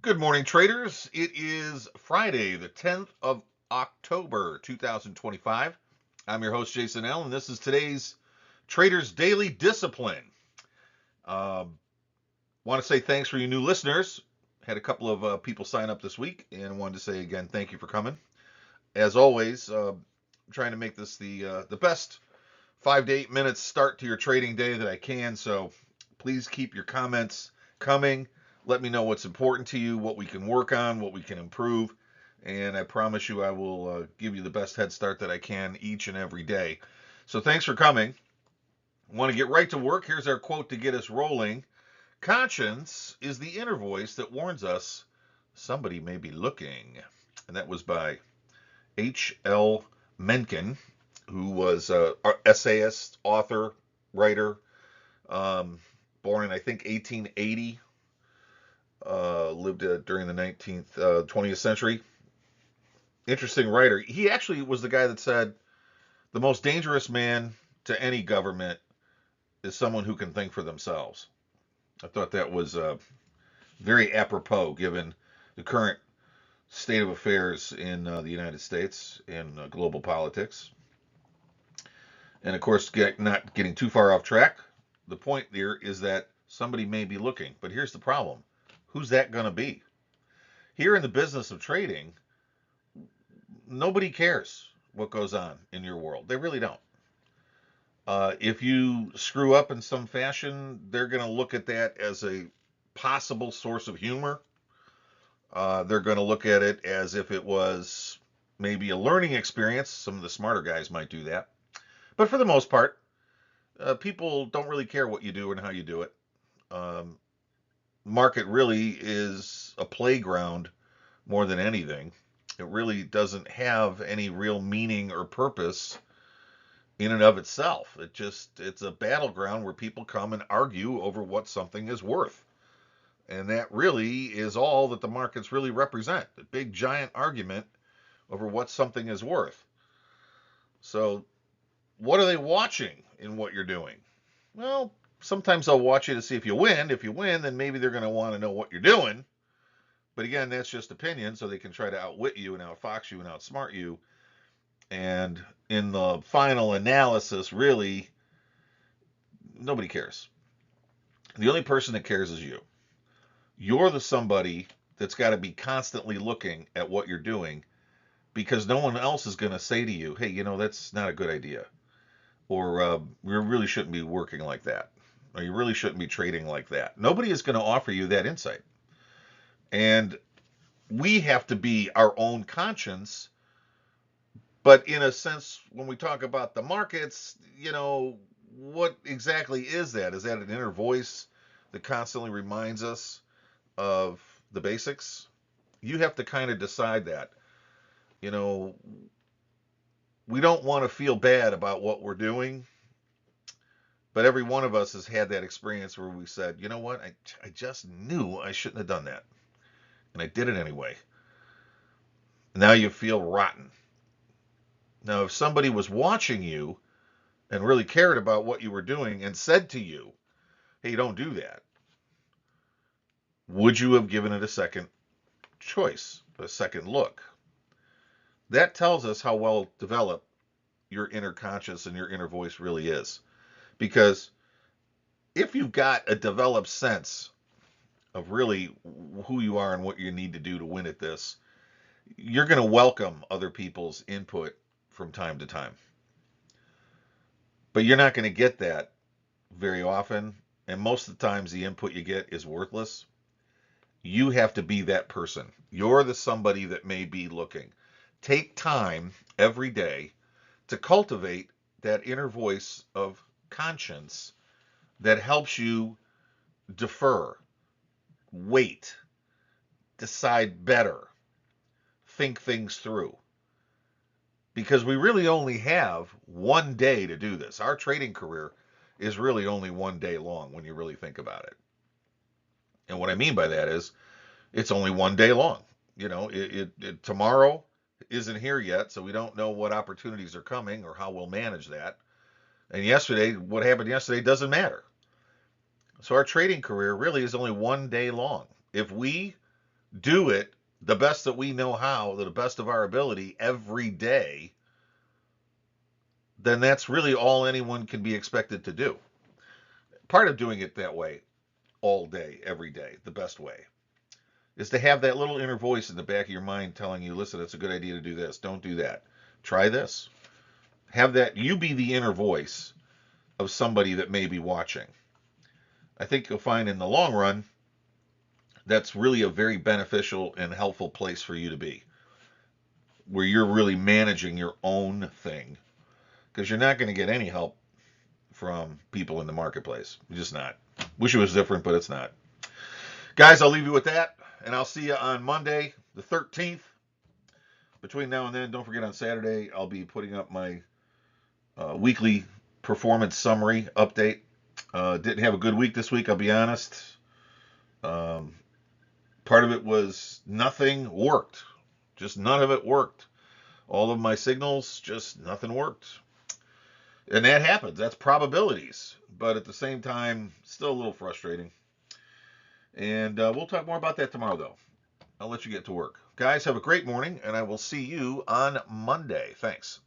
Good morning, traders. It is Friday, the 10th of October, 2025. I'm your host, Jason Allen, and this is today's Traders Daily Discipline. Um, Want to say thanks for you new listeners. Had a couple of people sign up this week, and wanted to say again, thank you for coming. As always, I'm trying to make this the best 5 to 8 minutes start to your trading day that I can. So please keep your comments coming. Let me know what's important to you, what we can work on, what we can improve. And I promise you, I will give you the best head start that I can each and every day. So thanks for coming. Want to get right to work? Here's our quote to get us rolling. Conscience is the inner voice that warns us somebody may be looking. And that was by H.L. Mencken, who was an essayist, author, writer, um, born in I think 1880, lived during the 20th century. Interesting writer. He actually was the guy that said the most dangerous man to any government is someone who can think for themselves. I thought that was very apropos given the current state of affairs in the United States in global politics. And of course, not getting too far off track, the point there is that somebody may be looking. But here's the problem: who's that going to be? Here in the business of trading, nobody cares what goes on in your world. They really don't. If you screw up in some fashion, they're going to look at that as a possible source of humor. They're going to look at it as if it was maybe a learning experience. Some of the smarter guys might do that. But for the most part, people don't really care what you do and how you do it. Um, Market really is a playground more than anything. It really doesn't have any real meaning or purpose in and of itself. It's a battleground where people come and argue over what something is worth. And that really is all that the markets really represent. The big giant argument over what something is worth. So, what are they watching in what you're doing? Well, sometimes they'll watch you to see if you win. If you win, then maybe they're going to want to know what you're doing. But again, that's just opinion, so they can try to outwit you and outfox you and outsmart you. And in the final analysis, really, nobody cares. The only person that cares is you. You're the somebody that's got to be constantly looking at what you're doing because no one else is going to say to you, hey, that's not a good idea. Or you really shouldn't be working like that. Or you really shouldn't be trading like that. Nobody is going to offer you that insight. And we have to be our own conscience. But in a sense, when we talk about the markets, what exactly is that? Is that an inner voice that constantly reminds us of the basics? You have to kind of decide that. You know, we don't want to feel bad about what we're doing, but every one of us has had that experience where we said, you know what, I just knew I shouldn't have done that. And I did it anyway. Now you feel rotten. Now, if somebody was watching you and really cared about what you were doing and said to you, hey, don't do that, would you have given it a second choice, a second look? That tells us how well developed your inner conscious and your inner voice really is. Because if you've got a developed sense of really who you are and what you need to do to win at this, you're going to welcome other people's input from time to time. But you're not going to get that very often. And most of the times, the input you get is worthless. You have to be that person. You're the somebody that may be looking. Take time every day to cultivate that inner voice of conscience that helps you defer, wait, decide better, think things through. Because we really only have one day to do this. Our trading career is really only one day long when you really think about it. And what I mean by that is it's only one day long. Tomorrow isn't here yet, so we don't know what opportunities are coming or how we'll manage that. And yesterday, what happened yesterday doesn't matter. So our trading career really is only one day long. If we do it the best that we know how, to the best of our ability every day, then that's really all anyone can be expected to do. Part of doing it that way all day, every day, the best way, is to have that little inner voice in the back of your mind telling you, listen, it's a good idea to do this. Don't do that. Try this. Have that, you be the inner voice of somebody that may be watching. I think you'll find in the long run, that's really a very beneficial and helpful place for you to be, where you're really managing your own thing. Because you're not going to get any help from people in the marketplace. You're just not. Wish it was different, but it's not. Guys, I'll leave you with that, and I'll see you on Monday, the 13th. Between now and then, don't forget on Saturday, I'll be putting up my weekly performance summary update. Didn't have a good week this week, I'll be honest. Part of it was nothing worked. Just none of it worked. All of my signals, just nothing worked. And that happens. That's probabilities. But at the same time, still a little frustrating. And we'll talk more about that tomorrow, though. I'll let you get to work. Guys, have a great morning, and I will see you on Monday. Thanks.